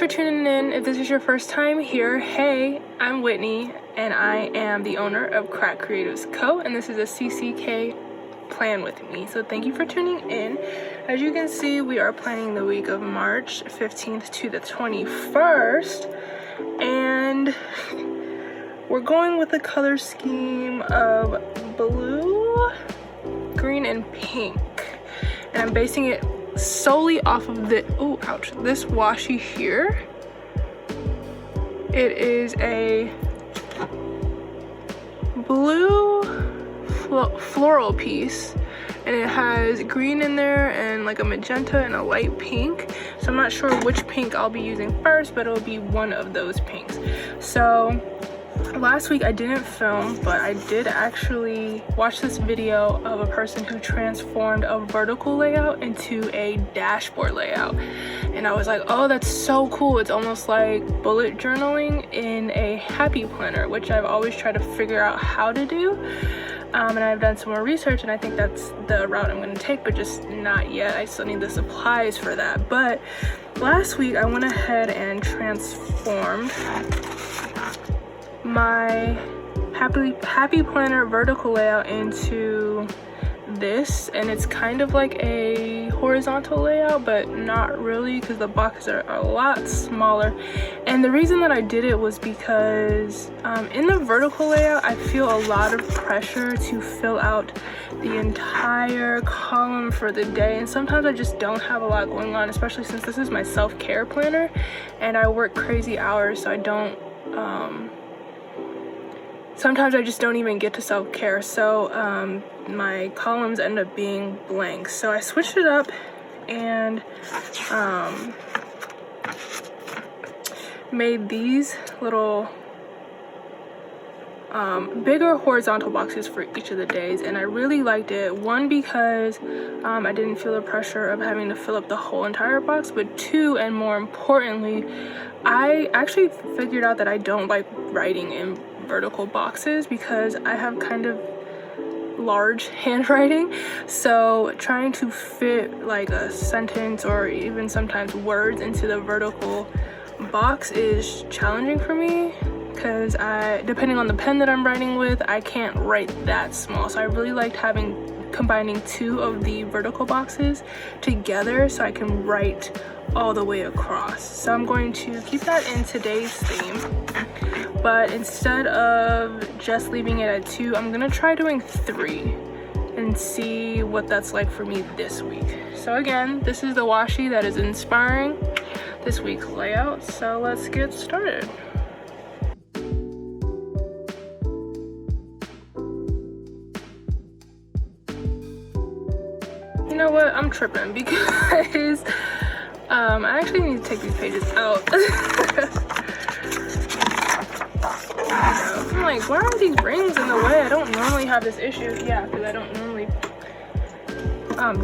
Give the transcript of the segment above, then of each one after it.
tuning in. If this is your first time here, hey, I'm Whitney, and I am the owner of Crack Creatives Co., and this is a CCK plan with me. So thank you for tuning in. As you can see, we are planning the week of March 15th to the 21st, and we're going with the color scheme of blue, green, and pink. And I'm basing it solely off of this washi here. It is a blue floral piece, and it has green in there and like a magenta and a light pink. So I'm not sure which pink I'll be using first, but it'll be one of those pinks. So last week I didn't film, but I did actually watch this video of a person who transformed a vertical layout into a dashboard layout, and I was like, oh, that's so cool. It's almost like bullet journaling in a happy planner, which I've always tried to figure out how to do, and I've done some more research, and I think that's the route I'm going to take, but just not yet. I still need the supplies for that. But last week I went ahead and transformed my happy planner vertical layout into this, and it's kind of like a horizontal layout, but not really, because the boxes are a lot smaller. And the reason that I did it was because in the vertical layout I feel a lot of pressure to fill out the entire column for the day, and sometimes I just don't have a lot going on, especially since this is my self-care planner and I work crazy hours, so I don't sometimes I just don't even get to self-care, so my columns end up being blank. So I switched it up and made these little bigger horizontal boxes for each of the days, and I really liked it. One, because I didn't feel the pressure of having to fill up the whole entire box, but two, and more importantly, I actually figured out that I don't like writing in vertical boxes because I have kind of large handwriting, so trying to fit like a sentence or even sometimes words into the vertical box is challenging for me, because depending on the pen that I'm writing with, I can't write that small. So I really liked combining two of the vertical boxes together so I can write all the way across. So I'm going to keep that in today's theme, but instead of just leaving it at 2, I'm gonna try doing 3 and see what that's like for me this week. So again, this is the washi that is inspiring this week's layout, so let's get started. You know what, I'm tripping because I actually need to take these pages out. I'm like, why are these rings in the way? I don't normally have this issue. Yeah, because I don't normally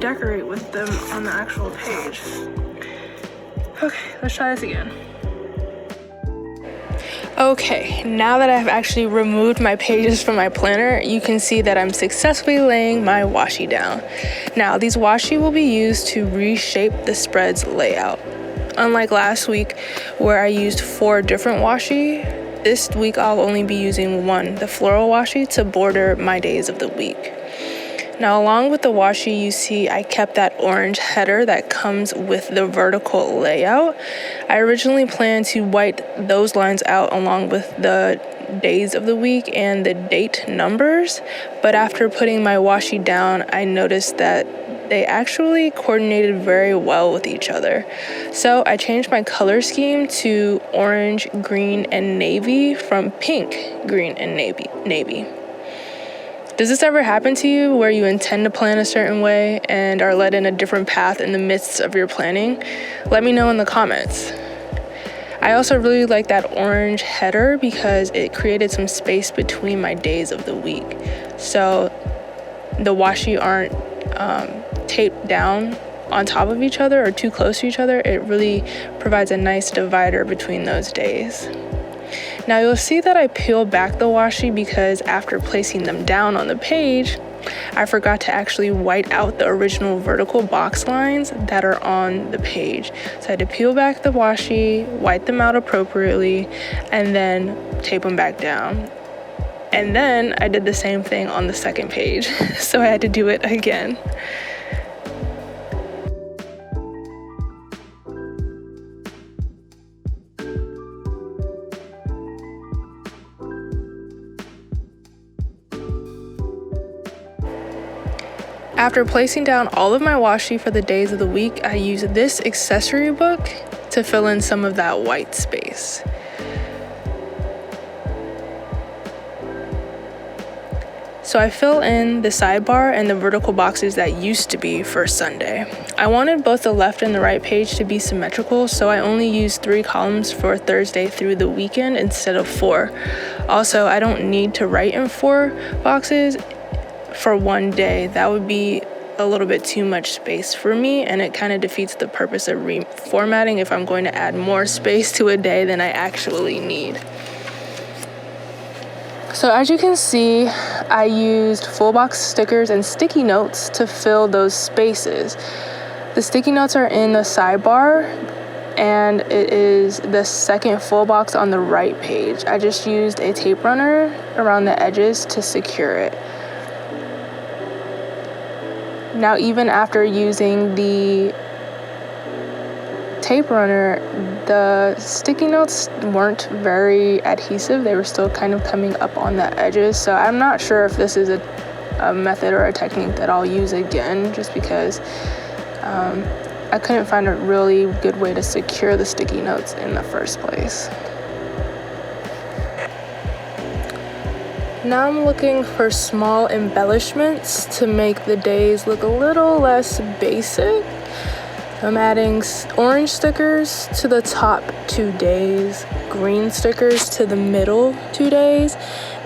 decorate with them on the actual page. Okay, let's try this again. Okay, now that I've actually removed my pages from my planner, you can see that I'm successfully laying my washi down. Now, these washi will be used to reshape the spread's layout. Unlike last week, where I used 4 different washi, this week I'll only be using one, the floral washi, to border my days of the week. Now, along with the washi, you see I kept that orange header that comes with the vertical layout. I originally planned to white those lines out along with the days of the week and the date numbers, but after putting my washi down, I noticed that they actually coordinated very well with each other. So I changed my color scheme to orange, green, and navy from pink, green, and navy. Does this ever happen to you where you intend to plan a certain way and are led in a different path in the midst of your planning? Let me know in the comments. I also really like that orange header because it created some space between my days of the week, so the washi aren't taped down on top of each other or too close to each other. It really provides a nice divider between those days. Now you'll see that I peel back the washi because after placing them down on the page, I forgot to actually white out the original vertical box lines that are on the page. So I had to peel back the washi, white them out appropriately, and then tape them back down. And then I did the same thing on the second page. So I had to do it again. After placing down all of my washi for the days of the week, I use this accessory book to fill in some of that white space. So I fill in the sidebar and the vertical boxes that used to be for Sunday. I wanted both the left and the right page to be symmetrical, so I only used 3 columns for Thursday through the weekend instead of 4. Also, I don't need to write in 4 boxes for one day. That would be a little bit too much space for me, and it kind of defeats the purpose of reformatting if I'm going to add more space to a day than I actually need. So as you can see, I used full box stickers and sticky notes to fill those spaces. The sticky notes are in the sidebar, and it is the second full box on the right page. I just used a tape runner around the edges to secure it. Now, even after using the tape runner, the sticky notes weren't very adhesive. They were still kind of coming up on the edges. So I'm not sure if this is a method or a technique that I'll use again, just because I couldn't find a really good way to secure the sticky notes in the first place. Now I'm looking for small embellishments to make the days look a little less basic. I'm adding orange stickers to the top 2 days, green stickers to the middle 2 days,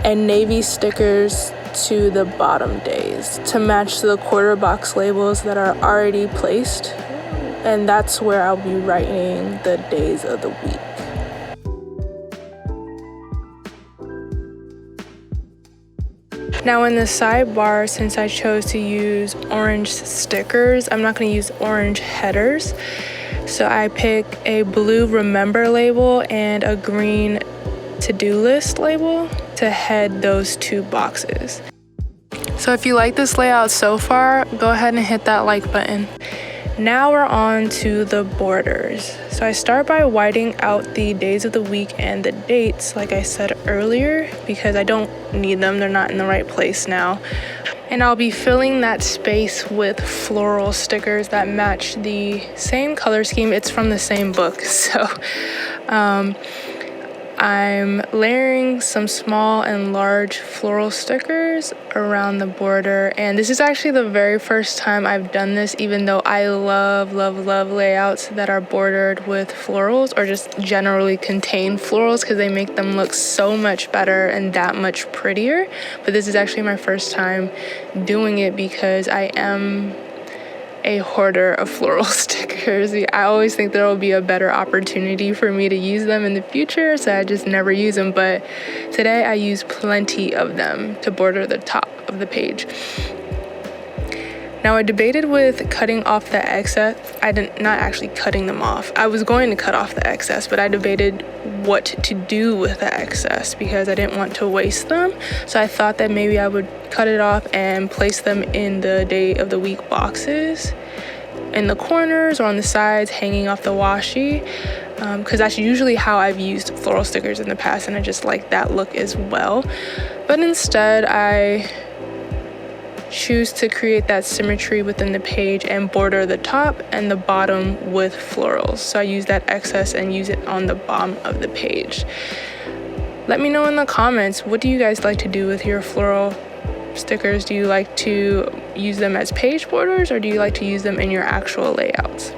and navy stickers to the bottom days to match the quarter box labels that are already placed. And that's where I'll be writing the days of the week. Now in the sidebar, since I chose to use orange stickers, I'm not going to use orange headers. So I pick a blue remember label and a green to-do list label to head those 2 boxes. So if you like this layout so far, go ahead and hit that like button. Now we're on to the borders. So I start by whiting out the days of the week and the dates, like I said earlier, because I don't need them. They're not in the right place now. And I'll be filling that space with floral stickers that match the same color scheme. It's from the same book. So I'm layering some small and large floral stickers around the border, and this is actually the very first time I've done this, even though I love layouts that are bordered with florals or just generally contain florals because they make them look so much better and that much prettier. But this is actually my first time doing it because I am a hoarder of floral stickers. I always think there will be a better opportunity for me to use them in the future, so I just never use them. But today I use plenty of them to border the top of the page. Now I debated with cutting off the excess. Not actually cutting them off. I was going to cut off the excess, but I debated what to do with the excess because I didn't want to waste them. So I thought that maybe I would cut it off and place them in the day of the week boxes in the corners or on the sides hanging off the washi, because that's usually how I've used floral stickers in the past, and I just like that look as well. But instead I choose to create that symmetry within the page and border the top and the bottom with florals. So I use that excess and use it on the bottom of the page. Let me know in the comments, what do you guys like to do with your floral stickers? Do you like to use them as page borders, or do you like to use them in your actual layouts?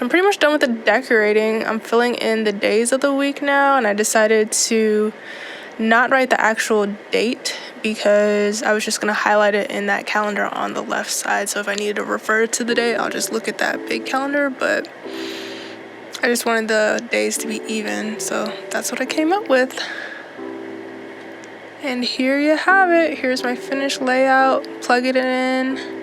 So I'm pretty much done with the decorating. I'm filling in the days of the week now, and I decided to not write the actual date because I was just gonna highlight it in that calendar on the left side. So if I needed to refer to the date, I'll just look at that big calendar, but I just wanted the days to be even, so that's what I came up with. And here you have it. Here's my finished layout. Plug it in.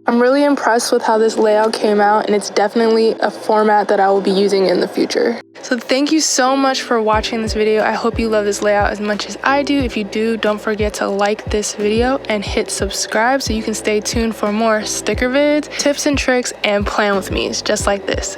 I'm really impressed with how this layout came out, and it's definitely a format that I will be using in the future. So thank you so much for watching this video. I hope you love this layout as much as I do. If you do, don't forget to like this video and hit subscribe so you can stay tuned for more sticker vids, tips and tricks, and plan with me's just like this.